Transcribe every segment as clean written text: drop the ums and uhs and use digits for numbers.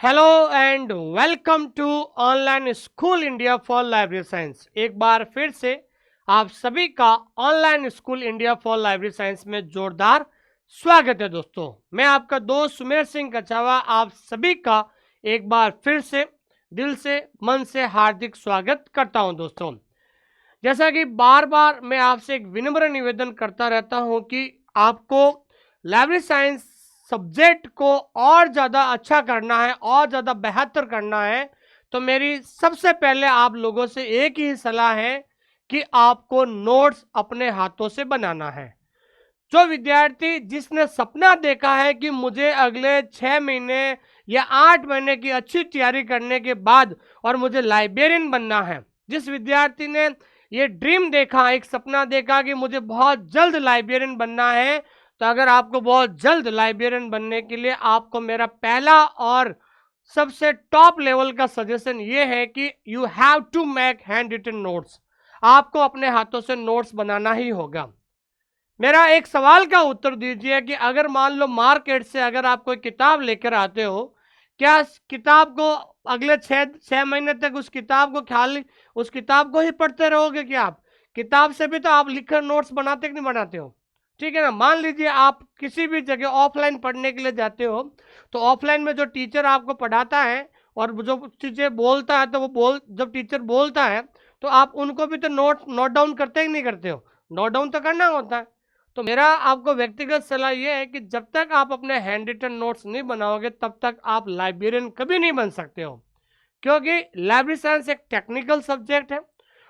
Hello and welcome to online school India for library science. एक बार फिर से आप सभी का online school India for library science में जोरदार स्वागत है। दोस्तों, मैं आपका दोस्त सुमेर सिंह कछावा आप सभी का एक बार फिर से दिल से मन से हार्दिक स्वागत करता हूं। दोस्तों, जैसा कि बार बार मैं आपसे एक विनम्र निवेदन करता रहता हूं कि आपको लाइब्रेरी साइंस सब्जेक्ट को और ज़्यादा अच्छा करना है और ज़्यादा बेहतर करना है, तो मेरी सबसे पहले आप लोगों से एक ही सलाह है कि आपको नोट्स अपने हाथों से बनाना है। जो विद्यार्थी जिसने सपना देखा है कि मुझे अगले 6 महीने या 8 महीने की अच्छी तैयारी करने के बाद और मुझे लाइब्रेरियन बनना है, जिस विद्यार्थी ने ये ड्रीम देखा, एक सपना देखा कि मुझे बहुत जल्द लाइब्रेरियन बनना है, तो अगर आपको बहुत जल्द लाइब्रेरियन बनने के लिए आपको मेरा पहला और सबसे टॉप लेवल का सजेशन ये है कि you have to make handwritten notes. आपको अपने हाथों से नोट्स बनाना ही होगा। मेरा एक सवाल का उत्तर दीजिए कि अगर मान लो मार्केट से अगर आप कोई किताब लेकर आते हो, क्या किताब को अगले 6 महीने तक उस किताब को ही पढ़ते रहोगे? कि आप किताब से भी तो आप लिखकर नोट्स बनाते कि नहीं बनाते हो? ठीक है ना। मान लीजिए आप किसी भी जगह ऑफलाइन पढ़ने के लिए जाते हो, तो ऑफलाइन में जो टीचर आपको पढ़ाता है और जो चीज़ें बोलता है, तो जब टीचर बोलता है तो आप उनको भी तो नोट डाउन करते ही नहीं करते हो? नोट डाउन तो करना होता है। तो मेरा आपको व्यक्तिगत सलाह यह है कि जब तक आप अपने हैंड रिटन नोट्स नहीं बनाओगे तब तक आप लाइब्रेरियन कभी नहीं बन सकते हो, क्योंकि लाइब्रेरी साइंस एक टेक्निकल सब्जेक्ट है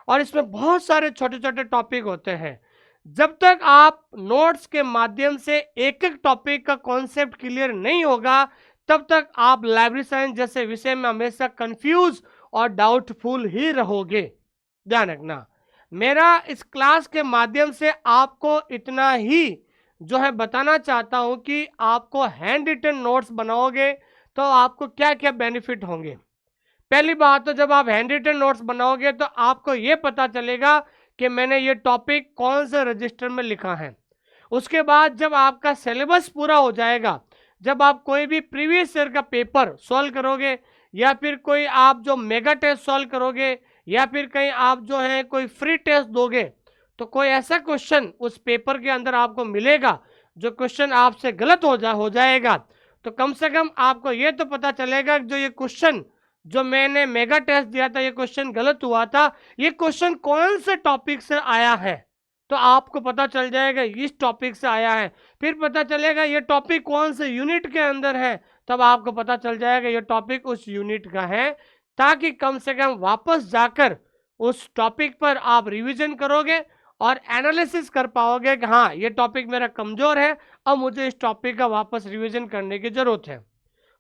और इसमें बहुत सारे छोटे छोटे टॉपिक होते हैं। जब तक आप नोट्स के माध्यम से एक एक टॉपिक का कॉन्सेप्ट क्लियर नहीं होगा, तब तक आप लाइब्रेरी साइंस जैसे विषय में हमेशा कंफ्यूज और डाउटफुल ही रहोगे। ध्यान रखना, मेरा इस क्लास के माध्यम से आपको इतना ही जो है बताना चाहता हूं कि आपको हैंड रिटन नोट्स बनाओगे तो आपको क्या क्या बेनिफिट होंगे। पहली बात, तो जब आप हैंड रिटन नोट्स बनाओगे तो आपको ये पता चलेगा कि मैंने ये टॉपिक कौन से रजिस्टर में लिखा है। उसके बाद जब आपका सिलेबस पूरा हो जाएगा, जब आप कोई भी प्रीवियस ईयर का पेपर सॉल्व करोगे या फिर कोई आप जो मेगा टेस्ट सॉल्व करोगे या फिर कहीं आप जो है कोई फ्री टेस्ट दोगे, तो कोई ऐसा क्वेश्चन उस पेपर के अंदर आपको मिलेगा जो क्वेश्चन आपसे गलत हो जाएगा, तो कम से कम आपको ये तो पता चलेगा कि जो ये क्वेश्चन जो मैंने मेगा टेस्ट दिया था, ये क्वेश्चन गलत हुआ था, ये क्वेश्चन कौन से टॉपिक से आया है। तो आपको पता चल जाएगा इस टॉपिक से आया है। फिर पता चलेगा ये टॉपिक कौन से यूनिट के अंदर है, तब आपको पता चल जाएगा ये टॉपिक उस यूनिट का है, ताकि कम से कम वापस जाकर उस टॉपिक पर आप रिवीजन करोगे और एनालिसिस कर पाओगे कि हाँ, ये टॉपिक मेरा कमज़ोर है, अब मुझे इस टॉपिक का वापस रिवीजन करने की ज़रूरत है।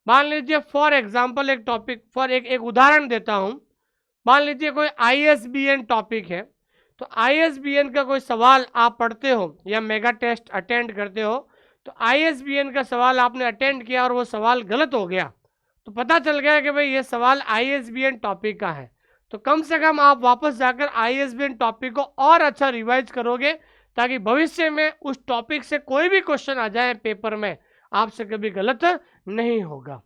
मान लीजिए फॉर एग्जाम्पल एक टॉपिक फॉर एक उदाहरण देता हूँ। मान लीजिए कोई आईएसबीएन टॉपिक है, तो आईएसबीएन का कोई सवाल आप पढ़ते हो या मेगा टेस्ट अटेंड करते हो, तो आईएसबीएन का सवाल आपने अटेंड किया और वो सवाल गलत हो गया, तो पता चल गया कि भाई ये सवाल आईएसबीएन टॉपिक का है। तो कम से कम आप वापस जाकर आईएसबीएन टॉपिक को और अच्छा रिवाइज करोगे, ताकि भविष्य में उस टॉपिक से कोई भी क्वेश्चन आ जाए पेपर में, आपसे कभी गलत नहीं होगा।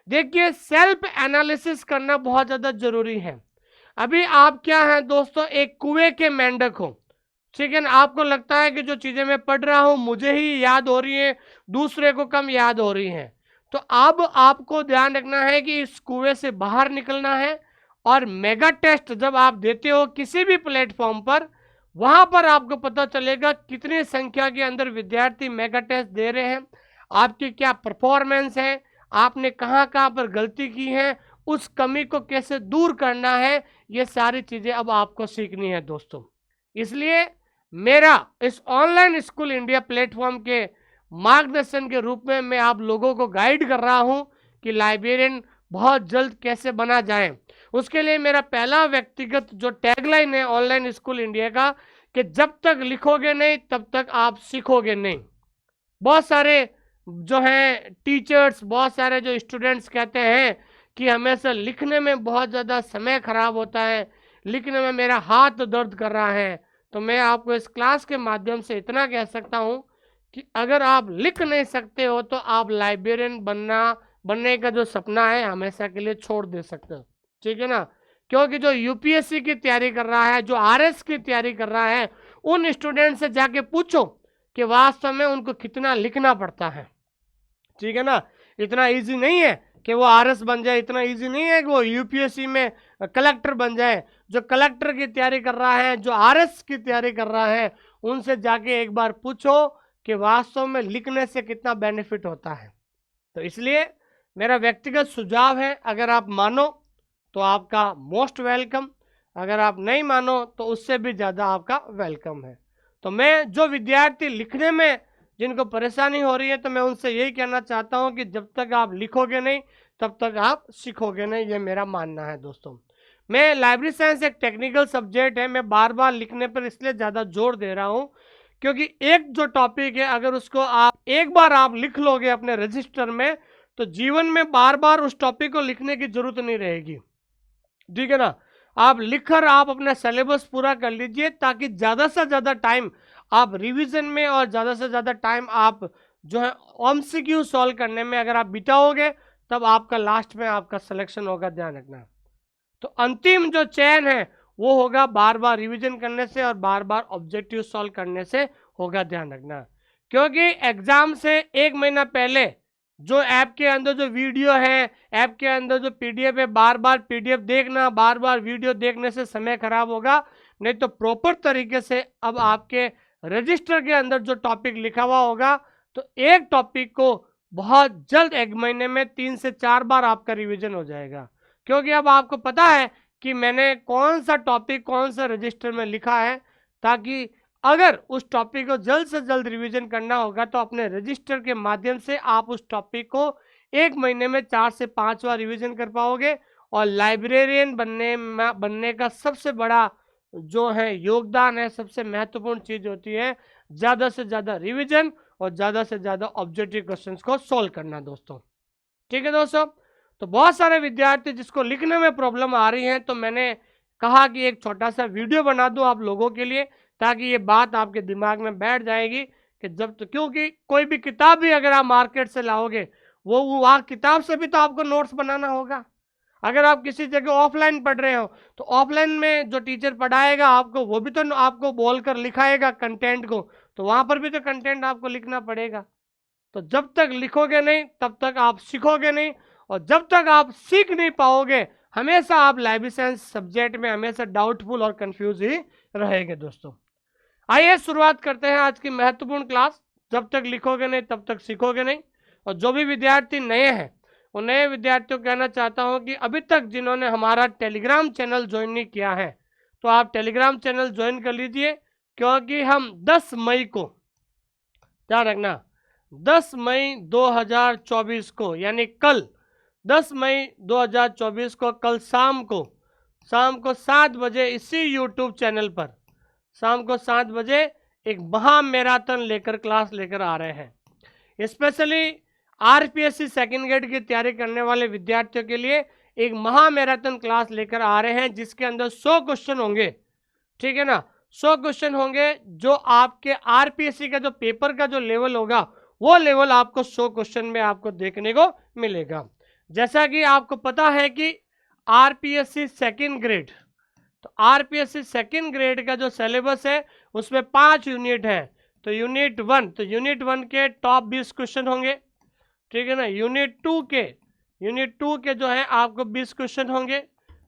देखिए, सेल्फ एनालिसिस करना बहुत ज़्यादा जरूरी है। अभी आप क्या हैं दोस्तों, एक कुएं के मेंढक हो, ठीक है ना। आपको लगता है कि जो चीज़ें मैं पढ़ रहा हूँ मुझे ही याद हो रही हैं, दूसरे को कम याद हो रही हैं। तो अब आपको ध्यान रखना है कि इस कुएं से बाहर निकलना है, और मेगा टेस्ट जब आप देते हो किसी भी प्लेटफॉर्म पर, वहाँ पर आपको पता चलेगा कितनी संख्या के अंदर विद्यार्थी मेगा टेस्ट दे रहे हैं, आपकी क्या परफॉर्मेंस है, आपने कहाँ कहाँ पर गलती की है, उस कमी को कैसे दूर करना है, ये सारी चीज़ें अब आपको सीखनी है दोस्तों। इसलिए मेरा इस ऑनलाइन स्कूल इंडिया प्लेटफॉर्म के मार्गदर्शन के रूप में मैं आप लोगों को गाइड कर रहा हूं कि लाइब्रेरियन बहुत जल्द कैसे बना जाए। उसके लिए मेरा पहला व्यक्तिगत जो टैगलाइन है ऑनलाइन स्कूल इंडिया का, कि जब तक लिखोगे नहीं तब तक आप सीखोगे नहीं। बहुत सारे जो हैं टीचर्स, बहुत सारे जो स्टूडेंट्स कहते हैं कि हमेशा लिखने में बहुत ज़्यादा समय खराब होता है, लिखने में मेरा हाथ दर्द कर रहा है। तो मैं आपको इस क्लास के माध्यम से इतना कह सकता हूँ कि अगर आप लिख नहीं सकते हो तो आप लाइब्रेरियन बनना बनने का जो सपना है हमेशा के लिए छोड़ दे सकते हो, ठीक है ना। क्योंकि जो यूपीएससी की तैयारी कर रहा है, जो आरएस की तैयारी कर रहा है, उन स्टूडेंट से जाके पूछो कि वास्तव में उनको कितना लिखना पड़ता है, ठीक है ना। इतना इजी नहीं है कि वो आरएस बन जाए, इतना इजी नहीं है कि वो यूपीएससी में कलेक्टर बन जाए। जो कलेक्टर की तैयारी कर रहा है, जो आरएस की तैयारी कर रहा है, उनसे जाके एक बार पूछो कि वास्तव में लिखने से कितना बेनिफिट होता है। तो इसलिए मेरा व्यक्तिगत सुझाव है, अगर आप मानो तो आपका मोस्ट वेलकम, अगर आप नहीं मानो तो उससे भी ज़्यादा आपका वेलकम है। तो मैं जो विद्यार्थी लिखने में जिनको परेशानी हो रही है, तो मैं उनसे यही कहना चाहता हूं कि जब तक आप लिखोगे नहीं तब तक आप सीखोगे नहीं, ये मेरा मानना है दोस्तों। मैं लाइब्रेरी साइंस एक टेक्निकल सब्जेक्ट है, मैं बार बार लिखने पर इसलिए ज़्यादा जोर दे रहा हूँ क्योंकि एक जो टॉपिक है अगर उसको आप एक बार आप लिख लोगे अपने रजिस्टर में, तो जीवन में बार बार उस टॉपिक को लिखने की जरूरत नहीं रहेगी, ठीक है ना। आप लिखकर आप अपना सिलेबस पूरा कर लीजिए, ताकि ज़्यादा से ज़्यादा टाइम आप रिवीजन में और ज़्यादा से ज़्यादा टाइम आप जो है एमसीक्यू सॉल्व करने में अगर आप बिताओगे, तब आपका लास्ट में आपका सिलेक्शन होगा, ध्यान रखना। तो अंतिम जो चयन है वो होगा बार बार रिवीजन करने से और बार बार ऑब्जेक्टिव सॉल्व करने से होगा, ध्यान रखना। क्योंकि एग्जाम से एक महीना पहले जो ऐप के अंदर जो वीडियो है, ऐप के अंदर जो पीडीएफ है, बार बार पीडीएफ देखना, बार बार वीडियो देखने से समय खराब होगा। नहीं तो प्रॉपर तरीके से अब आपके रजिस्टर के अंदर जो टॉपिक लिखा हुआ होगा, तो एक टॉपिक को बहुत जल्द एक महीने में 3 से 4 बार आपका रिवीजन हो जाएगा। क्योंकि अब आपको पता है कि मैंने कौन सा टॉपिक कौन सा रजिस्टर में लिखा है, ताकि अगर उस टॉपिक को जल्द से जल्द रिवीजन करना होगा तो अपने रजिस्टर के माध्यम से आप उस टॉपिक को एक महीने में 4 से 5 बार रिवीजन कर पाओगे। और लाइब्रेरियन बनने का सबसे बड़ा जो है योगदान है, सबसे महत्वपूर्ण चीज होती है ज़्यादा से ज़्यादा रिवीजन और ज़्यादा से ज़्यादा ऑब्जेक्टिव क्वेश्चंस को सॉल्व करना दोस्तों, ठीक है दोस्तों। तो बहुत सारे विद्यार्थी जिसको लिखने में प्रॉब्लम आ रही है, तो मैंने कहा कि एक छोटा सा वीडियो बना दूं आप लोगों के लिए, ताकि ये बात आपके दिमाग में बैठ जाएगी कि जब तो, क्योंकि कोई भी किताब भी अगर आप मार्केट से लाओगे, वो वहाँ किताब से भी तो आपको नोट्स बनाना होगा। अगर आप किसी जगह ऑफलाइन पढ़ रहे हो, तो ऑफलाइन में जो टीचर पढ़ाएगा आपको, वो भी तो आपको बोलकर लिखाएगा कंटेंट को, तो वहाँ पर भी तो कंटेंट आपको लिखना पड़ेगा। तो जब तक लिखोगे नहीं तब तक आप सीखोगे नहीं, और जब तक आप सीख नहीं पाओगे हमेशा आप लाइब्रेरी साइंस सब्जेक्ट में हमेशा डाउटफुल और कंफ्यूज ही रहेंगे दोस्तों। आइए शुरुआत करते हैं आज की महत्वपूर्ण क्लास। जब तक लिखोगे नहीं तब तक सीखोगे नहीं। और जो भी विद्यार्थी नए हैं, उन नए विद्यार्थियों को कहना चाहता हूं कि अभी तक जिन्होंने हमारा टेलीग्राम चैनल ज्वाइन नहीं किया है, तो आप टेलीग्राम चैनल ज्वाइन कर लीजिए। क्योंकि हम 10 मई को, ध्यान रखना, 10 मई 2024 को, यानी कल 10 मई 2024 को, कल शाम को 7 बजे इसी यूट्यूब चैनल पर शाम को 7 बजे एक महा मैराथन लेकर क्लास लेकर आ रहे हैं। स्पेशली आरपीएससी सेकंड ग्रेड की तैयारी करने वाले विद्यार्थियों के लिए एक महा मैराथन क्लास लेकर आ रहे हैं, जिसके अंदर 100 क्वेश्चन होंगे, ठीक है ना। 100 क्वेश्चन होंगे जो आपके आरपीएससी का जो पेपर का जो लेवल होगा, वो लेवल आपको 100 क्वेश्चन में आपको देखने को मिलेगा। जैसा कि आपको पता है कि आरपीएससी सेकंड ग्रेड, तो आरपीएससी सेकंड ग्रेड का जो सिलेबस है उसमें 5 यूनिट है। तो यूनिट 1, तो यूनिट 1 के टॉप 20 क्वेश्चन होंगे, ठीक है ना। यूनिट 2 के जो है आपको 20 क्वेश्चन होंगे।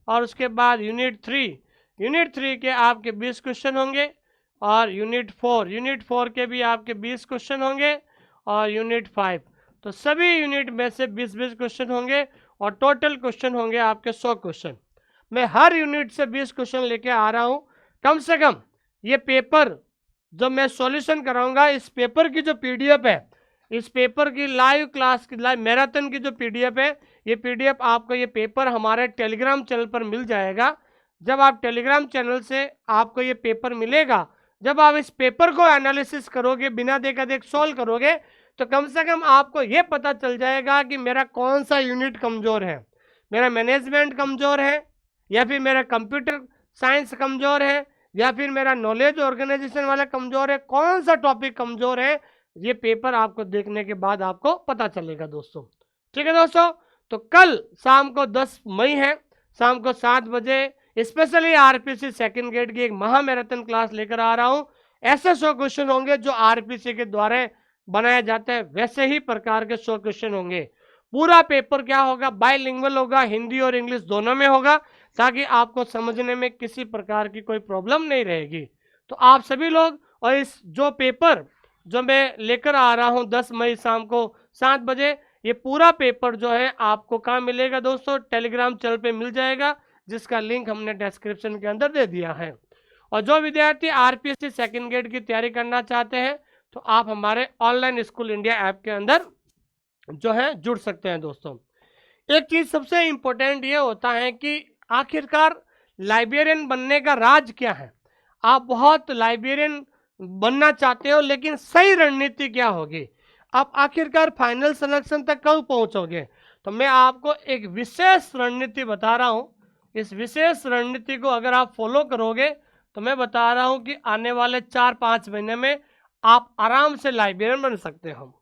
और उसके बाद यूनिट 3 के आपके 20 क्वेश्चन होंगे। और यूनिट 4 के भी आपके 20 क्वेश्चन होंगे। और यूनिट 5, तो सभी यूनिट में से 20-20 क्वेश्चन होंगे और टोटल क्वेश्चन होंगे आपके 100 क्वेश्चन। मैं हर यूनिट से 20 क्वेश्चन लेके आ रहा हूँ। कम से कम ये पेपर जो मैं सॉल्यूशन कराऊंगा, इस पेपर की जो पीडीएफ है, इस पेपर की लाइव क्लास की लाइव मैराथन की जो पीडीएफ है, ये पीडीएफ आपको, ये पेपर हमारे टेलीग्राम चैनल पर मिल जाएगा। जब आप टेलीग्राम चैनल से आपको ये पेपर मिलेगा, जब आप इस पेपर को एनालिसिस करोगे, बिना देखा देख सॉल्व करोगे, तो कम से कम आपको ये पता चल जाएगा कि मेरा कौन सा यूनिट कमज़ोर है। मेरा मैनेजमेंट कमज़ोर है, या फिर मेरा कंप्यूटर साइंस कमज़ोर है, या फिर मेरा नॉलेज ऑर्गेनाइजेशन वाला कमज़ोर है, कौन सा टॉपिक कमज़ोर है, ये पेपर आपको देखने के बाद आपको पता चलेगा दोस्तों। ठीक है दोस्तों, तो कल शाम को 10 मई है, शाम को 7 बजे स्पेशली आरपीसी सेकंड ग्रेड की एक महा मैराथन क्लास लेकर आ रहा हूं। ऐसे 100 क्वेश्चन होंगे जो आरपीसी के द्वारा बनाए जाते हैं, वैसे ही प्रकार के 100 क्वेश्चन होंगे। पूरा पेपर क्या होगा, बायलिंगुअल होगा, हिंदी और इंग्लिश दोनों में होगा, ताकि आपको समझने में किसी प्रकार की कोई प्रॉब्लम नहीं रहेगी। तो आप सभी लोग, और इस जो पेपर जो मैं लेकर आ रहा हूं 10 मई शाम को 7 बजे, ये पूरा पेपर जो है आपको कहाँ मिलेगा दोस्तों, टेलीग्राम चैनल पे मिल जाएगा, जिसका लिंक हमने डिस्क्रिप्शन के अंदर दे दिया है। और जो विद्यार्थी आरपीएससी सेकंड ग्रेड की तैयारी करना चाहते हैं, तो आप हमारे ऑनलाइन स्कूल इंडिया ऐप के अंदर जो है जुड़ सकते हैं दोस्तों। एक चीज सबसे इंपॉर्टेंट ये होता है कि आखिरकार लाइब्रेरियन बनने का राज क्या है। आप बहुत लाइब्रेरियन बनना चाहते हो, लेकिन सही रणनीति क्या होगी, आप आखिरकार फाइनल सिलेक्शन तक कब पहुंचोगे। तो मैं आपको एक विशेष रणनीति बता रहा हूं। इस विशेष रणनीति को अगर आप फॉलो करोगे, तो मैं बता रहा हूं कि आने वाले 4-5 महीने में आप आराम से लाइब्रेरियन बन सकते हो।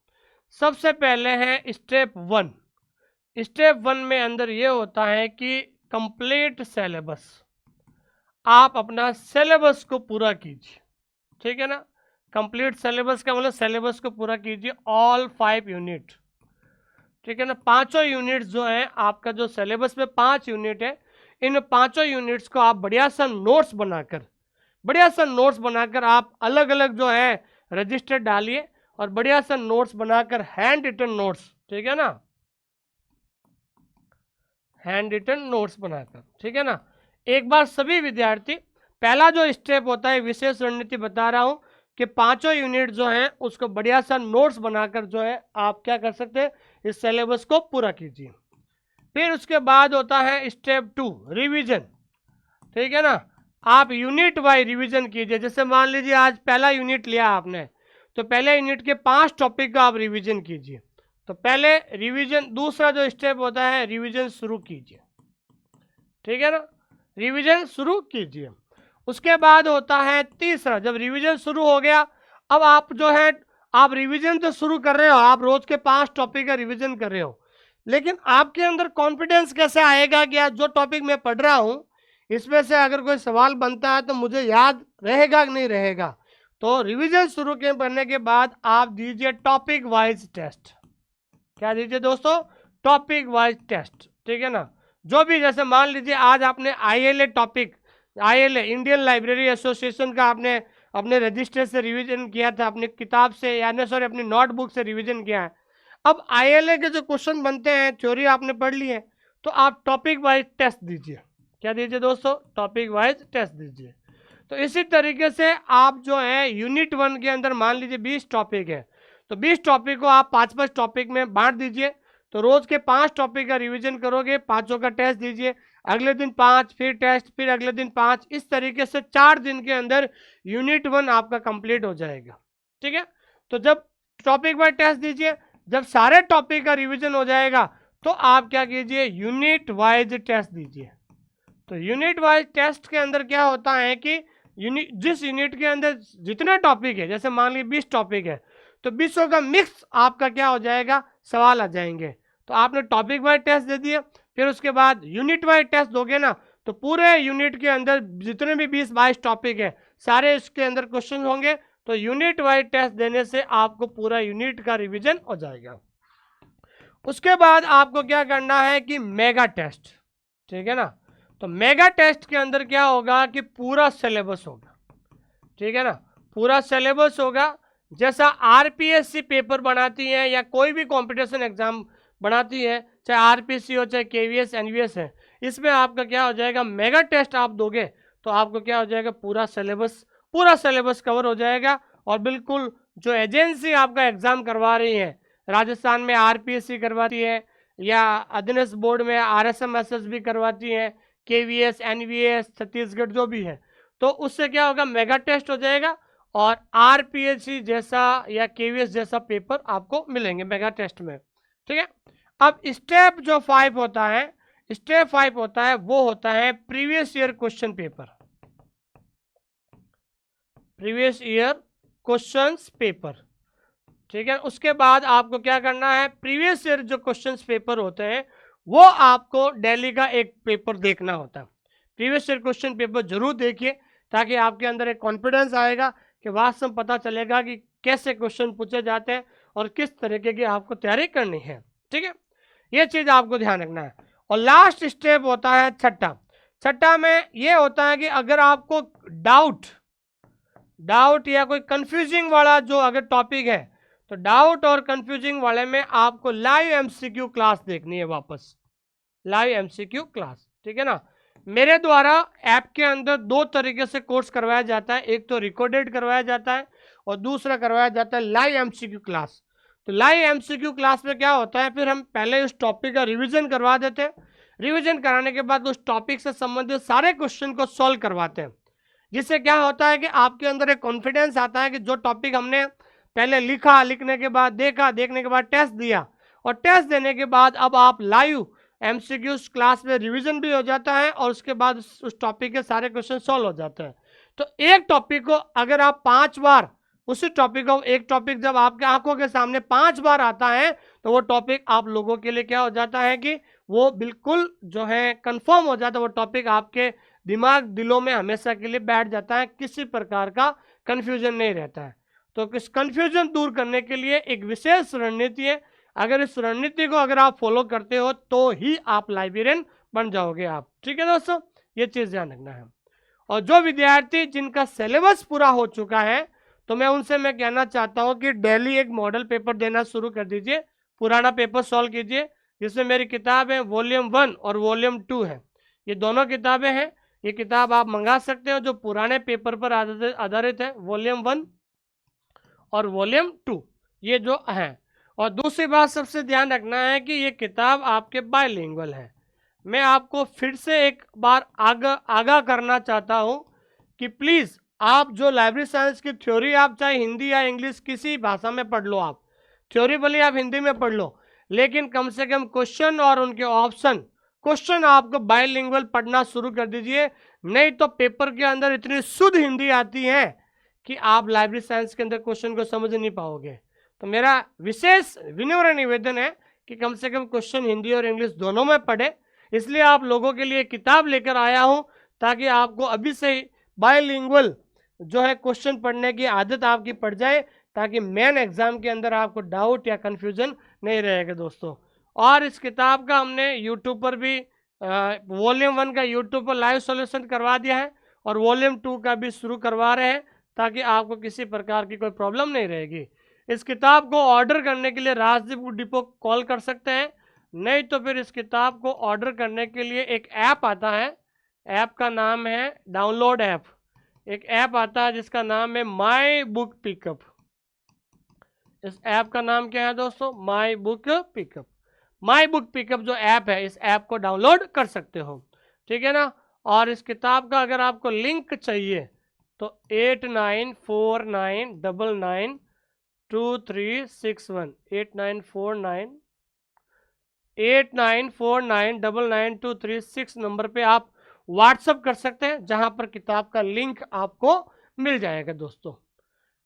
सबसे पहले है स्टेप 1। स्टेप 1 में अंदर ये होता है कि कंप्लीट सिलेबस। आप अपना सिलेबस को पूरा कीजिए, ठीक है ना। कंप्लीट सिलेबस का मतलब सिलेबस को पूरा कीजिए, ऑल 5 यूनिट, ठीक है ना। 5 यूनिट्स जो है आपका, जो सिलेबस में 5 यूनिट है, इन 5 यूनिट्स को आप बढ़िया सा नोट्स बनाकर आप अलग अलग जो है रजिस्टर डालिए, और बढ़िया सा नोट्स बनाकर हैंड रिटन नोट्स, ठीक है ना, हैंड रिटन नोट्स बनाकर, ठीक है ना। एक बार सभी विद्यार्थी, पहला जो स्टेप होता है, विशेष रणनीति बता रहा हूं कि 5 यूनिट जो हैं उसको बढ़िया सा नोट्स बनाकर जो है आप क्या कर सकते हैं, इस सिलेबस को पूरा कीजिए। फिर उसके बाद होता है स्टेप 2 रिवीजन, ठीक है ना। आप यूनिट वाइज रिवीजन कीजिए। जैसे मान लीजिए आज पहला यूनिट लिया आपने, तो पहले यूनिट के 5 टॉपिक का आप रिवीजन कीजिए। तो पहले रिवीजन, दूसरा जो स्टेप होता है रिवीजन शुरू कीजिए, ठीक है ना, रिवीजन शुरू कीजिए। उसके बाद होता है तीसरा, जब रिवीजन शुरू हो गया, अब आप जो है आप रिवीजन तो शुरू कर रहे हो, आप रोज के 5 टॉपिक का रिवीजन कर रहे हो, लेकिन आपके अंदर कॉन्फिडेंस कैसे आएगा कि आज जो टॉपिक मैं पढ़ रहा हूं, इसमें से अगर कोई सवाल बनता है तो मुझे याद रहेगा कि नहीं रहेगा। तो रिवीजन शुरू करने के बाद आप दीजिए टॉपिक वाइज टेस्ट। क्या दीजिए दोस्तों, टॉपिक वाइज टेस्ट, ठीक है ना। जो भी, जैसे मान लीजिए आज आपने आईएलए टॉपिक, आईएलए इंडियन लाइब्रेरी एसोसिएशन का आपने अपने रजिस्टर से रिवीजन किया था, अपनी किताब से, यानी सॉरी अपनी नोटबुक से रिवीजन किया है। अब आईएलए के जो क्वेश्चन बनते हैं, थ्योरी आपने पढ़ ली है, तो आप टॉपिक वाइज टेस्ट दीजिए। क्या दीजिए दोस्तों, टॉपिक वाइज टेस्ट दीजिए। तो इसी तरीके से आप जो है यूनिट 1 के अंदर मान लीजिए 20 टॉपिक है, तो 20 टॉपिक को आप 5-5 टॉपिक में बांट दीजिए। तो रोज के 5 टॉपिक का रिवीजन करोगे, 5 का टेस्ट दीजिए, अगले दिन 5, फिर टेस्ट, फिर अगले दिन 5, इस तरीके से 4 दिन के अंदर यूनिट 1 आपका कंप्लीट हो जाएगा, ठीक है। तो जब टॉपिक वाइज टेस्ट दीजिए, जब सारे टॉपिक का रिवीजन हो जाएगा, तो आप क्या कीजिए, यूनिट वाइज टेस्ट दीजिए। तो यूनिट वाइज टेस्ट के अंदर क्या होता है कि जिस यूनिट के अंदर जितने टॉपिक है, जैसे मान लीजिए 20 टॉपिक है, तो 20 का मिक्स आपका क्या हो जाएगा, सवाल आ जाएंगे। तो आपने टॉपिक वाइज टेस्ट दे दिया, फिर उसके बाद यूनिट वाइज टेस्ट दोगे ना, तो पूरे यूनिट के अंदर जितने भी 20-22 टॉपिक है, सारे इसके अंदर क्वेश्चन होंगे। तो यूनिट वाइज टेस्ट देने से आपको पूरा यूनिट का रिवीजन हो जाएगा। उसके बाद आपको क्या करना है कि मेगा टेस्ट, ठीक है ना। तो मेगा टेस्ट के अंदर क्या होगा कि पूरा सिलेबस होगा, ठीक है ना, पूरा सिलेबस होगा। जैसा आरपीएससी पेपर बनाती है या कोई भी कंपटीशन एग्जाम बनाती है, चाहे आरपीएससी हो चाहे केवीएस एनवीएस है, इसमें आपका क्या हो जाएगा, मेगा टेस्ट आप दोगे तो आपको क्या हो जाएगा, पूरा सिलेबस कवर हो जाएगा। और बिल्कुल जो एजेंसी आपका एग्जाम करवा रही है, राजस्थान में आरपीएससी करवाती है, या अधीनस्थ बोर्ड में आरएसएमएसएस भी करवाती है, केवीएस एनवीएस छत्तीसगढ़ जो भी है, तो उससे क्या होगा, मेगा टेस्ट हो जाएगा और आरपीएससी जैसा या केवीएस जैसा पेपर आपको मिलेंगे मेगा टेस्ट में, ठीक है। अब स्टेप जो 5 होता है, स्टेप 5 होता है वो होता है previous year question paper, previous year questions paper. ठीक है। उसके बाद आपको क्या करना है, प्रीवियस ईयर जो क्वेश्चंस पेपर होते हैं वो आपको डेली का एक पेपर देखना होता है। प्रीवियस ईयर क्वेश्चन पेपर जरूर देखिए, ताकि आपके अंदर एक कॉन्फिडेंस आएगा कि वास्तव में पता चलेगा कि कैसे क्वेश्चन पूछे जाते हैं और किस तरीके की आपको तैयारी करनी है। ठीक है, ये चीज़ आपको ध्यान रखना है। और लास्ट स्टेप होता है छठा। छठा में ये होता है कि अगर आपको डाउट या कोई कंफ्यूजिंग वाला जो अगर टॉपिक है, तो डाउट और कंफ्यूजिंग वाले में आपको लाइव एमसीक्यू क्लास देखनी है वापस, लाइव एमसीक्यू क्लास। ठीक है ना। मेरे द्वारा ऐप के अंदर दो तरीके से कोर्स करवाया जाता है, एक तो रिकॉर्डेड करवाया जाता है और दूसरा करवाया जाता है लाइव एमसीक्यू क्लास। तो लाइव एमसीक्यू क्लास में क्या होता है, फिर हम पहले उस टॉपिक का रिवीजन करवा देते हैं, रिवीजन कराने के बाद उस टॉपिक से संबंधित सारे क्वेश्चन को सॉल्व करवाते हैं, जिससे क्या होता है कि आपके अंदर एक कॉन्फिडेंस आता है कि जो टॉपिक हमने पहले लिखा, लिखने के बाद देखा, देखने के बाद टेस्ट दिया और टेस्ट देने के बाद अब आप लाइव एमसीक्यूज क्लास में रिवीजन भी हो जाता है और उसके बाद उस टॉपिक के सारे क्वेश्चन सॉल्व हो जाते हैं। तो एक टॉपिक को अगर आप 5 बार, उसी टॉपिक को, एक टॉपिक जब आपके आंखों के सामने 5 बार आता है तो वो टॉपिक आप लोगों के लिए क्या हो जाता है कि वो बिल्कुल जो है कंफर्म हो जाता है, वो टॉपिक आपके दिमाग दिलों में हमेशा के लिए बैठ जाता है, किसी प्रकार का कन्फ्यूजन नहीं रहता है। तो इस कन्फ्यूजन दूर करने के लिए एक विशेष रणनीति है, अगर इस रणनीति को अगर आप फॉलो करते हो तो ही आप लाइब्रेरियन बन जाओगे आप। ठीक है दोस्तों, ये चीज़ ध्यान रखना है। और जो विद्यार्थी जिनका सिलेबस पूरा हो चुका है, तो मैं उनसे मैं कहना चाहता हूँ कि डेली एक मॉडल पेपर देना शुरू कर दीजिए, पुराना पेपर सॉल्व कीजिए। जिसमें मेरी किताब है वॉल्यूम 1 और वॉल्यूम 2 है, ये दोनों किताबें हैं। ये किताब आप मंगा सकते हो जो पुराने पेपर पर आधारित है, वॉल्यूम 1 और वॉल्यूम 2 ये जो है। और दूसरी बात सबसे ध्यान रखना है कि ये किताब आपके बायलिंगुअल है। मैं आपको फिर से एक बार आगाह करना चाहता हूँ कि प्लीज़ आप जो लाइब्रेरी साइंस की थ्योरी, आप चाहे हिंदी या इंग्लिश किसी भाषा में पढ़ लो, आप थ्योरी भले आप हिंदी में पढ़ लो, लेकिन कम से कम क्वेश्चन और उनके ऑप्शन, क्वेश्चन आपको बायलिंगुअल पढ़ना शुरू कर दीजिए। नहीं तो पेपर के अंदर इतनी शुद्ध हिंदी आती है कि आप लाइब्रेरी साइंस के अंदर क्वेश्चन को समझ नहीं पाओगे। तो मेरा विशेष विनम्र निवेदन है कि कम से कम क्वेश्चन हिंदी और इंग्लिश दोनों में पढ़े। इसलिए आप लोगों के लिए किताब लेकर आया हूँ, ताकि आपको अभी से ही बायलिंगुअल जो है क्वेश्चन पढ़ने की आदत आपकी पड़ जाए, ताकि मेन एग्जाम के अंदर आपको डाउट या कन्फ्यूजन नहीं रहेगा दोस्तों। और इस किताब का हमने यूट्यूब पर भी वॉल्यूम 1 का यूट्यूब पर लाइव सॉल्यूशन करवा दिया है और वॉल्यूम 2 का भी शुरू करवा रहे हैं, ताकि आपको किसी प्रकार की कोई प्रॉब्लम नहीं रहेगी। इस किताब को ऑर्डर करने के लिए राजदीप बुक डिपो कॉल कर सकते हैं, नहीं तो फिर इस किताब को ऑर्डर करने के लिए एक ऐप आता है, ऐप का नाम है डाउनलोड ऐप। एक ऐप आता है जिसका नाम है माई बुक पिकअप। इस ऐप का नाम क्या है दोस्तों, my book pickup. My book pickup जो ऐप है, इस ऐप को डाउनलोड कर सकते हो। ठीक है ना। और इस किताब का अगर आपको लिंक चाहिए तो 8949992361 8949992366 नंबर पे आप व्हाट्सअप कर सकते हैं, जहां पर किताब का लिंक आपको मिल जाएगा दोस्तों।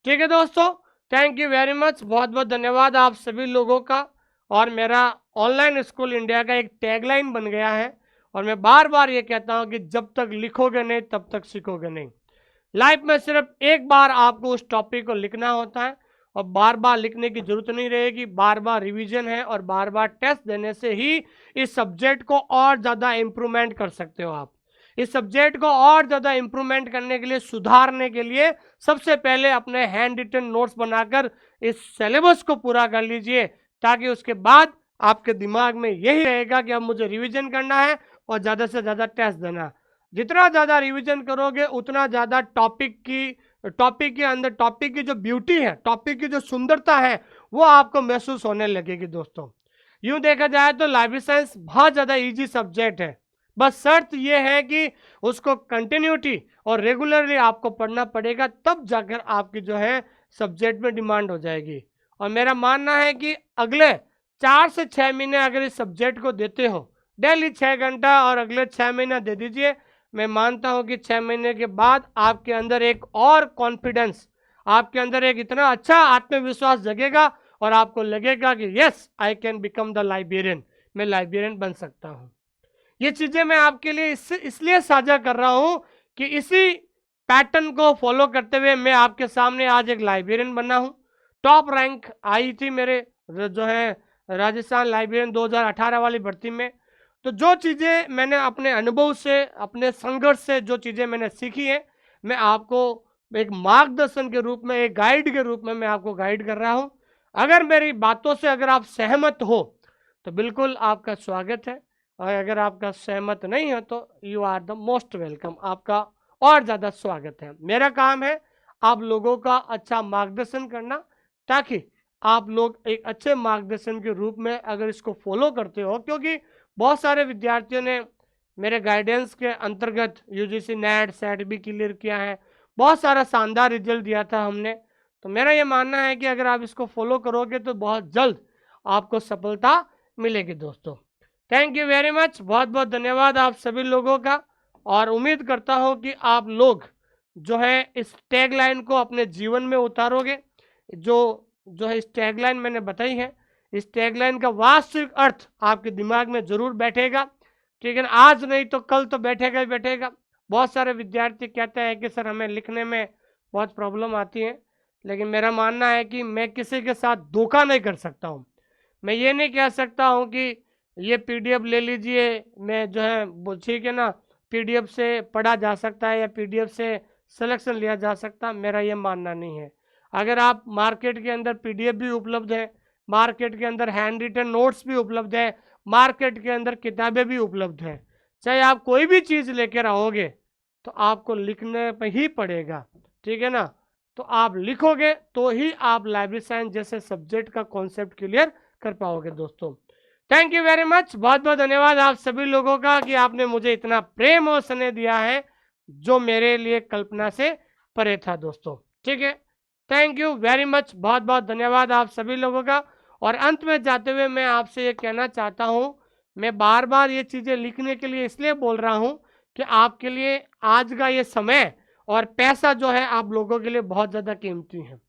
ठीक है दोस्तों, थैंक यू वेरी मच, बहुत बहुत धन्यवाद आप सभी लोगों का। और मेरा ऑनलाइन स्कूल इंडिया का एक टैगलाइन बन गया है, और मैं बार बार ये कहता हूँ कि जब तक लिखोगे नहीं तब तक सीखोगे नहीं। लाइफ में सिर्फ एक बार आपको उस टॉपिक को लिखना होता है, और बार बार लिखने की जरूरत नहीं रहेगी, बार बार रिवीजन है और बार बार टेस्ट देने से ही इस सब्जेक्ट को और ज़्यादा इम्प्रूवमेंट कर सकते हो आप। इस सब्जेक्ट को और ज़्यादा इम्प्रूवमेंट करने के लिए, सुधारने के लिए सबसे पहले अपने हैंड रिटन नोट्स बनाकर इस सिलेबस को पूरा कर लीजिए, ताकि उसके बाद आपके दिमाग में यही रहेगा कि अब मुझे रिवीजन करना है और ज़्यादा से ज़्यादा टेस्ट देना। जितना ज़्यादा रिवीजन करोगे उतना ज़्यादा टॉपिक के अंदर टॉपिक की जो ब्यूटी है, टॉपिक की जो सुंदरता है, वो आपको महसूस होने लगेगी दोस्तों। यूँ देखा जाए तो लाइब्रेरी साइंस बहुत ज़्यादा ईजी सब्जेक्ट है, बस शर्त यह है कि उसको कंटिन्यूटी और रेगुलरली आपको पढ़ना पड़ेगा, तब जाकर आपकी जो है सब्जेक्ट में डिमांड हो जाएगी। और मेरा मानना है कि अगले 4 से 6 महीने अगर इस सब्जेक्ट को देते हो डेली 6 घंटा, और अगले 6 महीना दे दीजिए, मैं मानता हूं कि 6 महीने के बाद आपके अंदर एक और कॉन्फिडेंस आपके अंदर एक इतना अच्छा आत्मविश्वास जगेगा और आपको लगेगा कि yes I can become the librarian, मैं लाइब्रेरियन बन सकता हूँ। ये चीज़ें मैं आपके लिए इसलिए साझा कर रहा हूँ कि इसी पैटर्न को फॉलो करते हुए मैं आपके सामने आज एक लाइब्रेरियन बना हूँ। टॉप रैंक आई थी मेरे जो है राजस्थान लाइब्रेरियन 2018 वाली भर्ती में। तो जो चीज़ें मैंने अपने अनुभव से, अपने संघर्ष से जो चीज़ें मैंने सीखी हैं, मैं आपको एक मार्गदर्शन के रूप में, एक गाइड के रूप में मैं आपको गाइड कर रहा हूँ। अगर मेरी बातों से अगर आप सहमत हो तो बिल्कुल आपका स्वागत है, और अगर आपका सहमत नहीं है तो you are the most welcome, आपका और ज़्यादा स्वागत है। मेरा काम है आप लोगों का अच्छा मार्गदर्शन करना, ताकि आप लोग एक अच्छे मार्गदर्शन के रूप में अगर इसको फॉलो करते हो, क्योंकि बहुत सारे विद्यार्थियों ने मेरे गाइडेंस के अंतर्गत यूजीसी नेट सेट भी क्लियर किया है, बहुत सारा शानदार रिजल्ट दिया था हमने। तो मेरा ये मानना है कि अगर आप इसको फॉलो करोगे तो बहुत जल्द आपको सफलता मिलेगी दोस्तों। थैंक यू वेरी मच, बहुत बहुत धन्यवाद आप सभी लोगों का, और उम्मीद करता हूँ कि आप लोग जो है इस टैगलाइन को अपने जीवन में उतारोगे। जो है इस टैगलाइन मैंने बताई है, इस टैगलाइन का वास्तविक अर्थ आपके दिमाग में जरूर बैठेगा, ठीक है ना। आज नहीं तो कल तो बैठेगा ही बैठेगा। बहुत सारे विद्यार्थी कहते हैं कि सर हमें लिखने में बहुत प्रॉब्लम आती है, लेकिन मेरा मानना है कि मैं किसी के साथ धोखा नहीं कर सकता हूँ। मैं ये नहीं कह सकता हूँ कि ये पीडीएफ ले लीजिए, मैं जो है ठीक है ना, पीडीएफ से पढ़ा जा सकता है या पीडीएफ से सिलेक्शन लिया जा सकता, मेरा ये मानना नहीं है। अगर आप मार्केट के अंदर पीडीएफ भी उपलब्ध है, मार्केट के अंदर हैंड रिटन नोट्स भी उपलब्ध है, मार्केट के अंदर किताबें भी उपलब्ध है, चाहे आप कोई भी चीज़ लेकर आओगे तो आपको लिखने पर ही पड़ेगा, ठीक है ना। तो आप लिखोगे तो ही आप लाइब्रेरी साइंस जैसे सब्जेक्ट का कॉन्सेप्ट क्लियर कर पाओगे दोस्तों। थैंक यू वेरी मच, बहुत बहुत धन्यवाद आप सभी लोगों का कि आपने मुझे इतना प्रेम और स्नेह दिया है, जो मेरे लिए कल्पना से परे था दोस्तों, ठीक है। थैंक यू वेरी मच, बहुत बहुत धन्यवाद आप सभी लोगों का। और अंत में जाते हुए मैं आपसे ये कहना चाहता हूँ, मैं बार बार ये चीज़ें लिखने के लिए इसलिए बोल रहा हूँ कि आपके लिए आज का ये समय और पैसा जो है आप लोगों के लिए बहुत ज़्यादा कीमती है।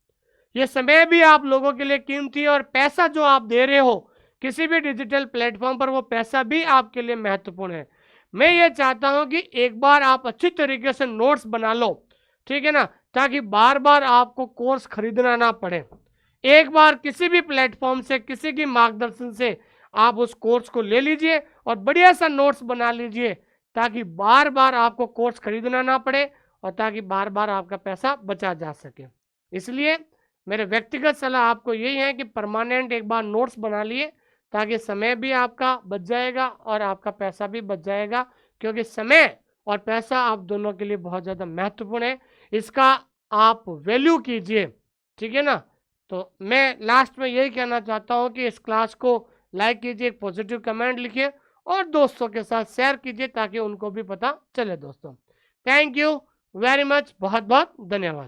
ये समय भी आप लोगों के लिए कीमती है, और पैसा जो आप दे रहे हो किसी भी डिजिटल प्लेटफॉर्म पर, वो पैसा भी आपके लिए महत्वपूर्ण है। मैं ये चाहता हूँ कि एक बार आप अच्छी तरीके से नोट्स बना लो, ठीक है ना, ताकि बार बार आपको कोर्स खरीदना ना पड़े। एक बार किसी भी प्लेटफॉर्म से, किसी की मार्गदर्शन से आप उस कोर्स को ले लीजिए और बढ़िया सा नोट्स बना लीजिए, ताकि बार बार आपको कोर्स खरीदना ना पड़े और ताकि बार बार आपका पैसा बचा जा सके। इसलिए मेरे व्यक्तिगत सलाह आपको यही है कि परमानेंट एक बार नोट्स बना लिए, ताकि समय भी आपका बच जाएगा और आपका पैसा भी बच जाएगा, क्योंकि समय और पैसा आप दोनों के लिए बहुत ज़्यादा महत्वपूर्ण है। इसका आप वैल्यू कीजिए, ठीक है ना। तो मैं लास्ट में यही कहना चाहता हूँ कि इस क्लास को लाइक कीजिए, एक पॉजिटिव कमेंट लिखिए और दोस्तों के साथ शेयर कीजिए, ताकि उनको भी पता चले दोस्तों। थैंक यू वेरी मच, बहुत बहुत धन्यवाद।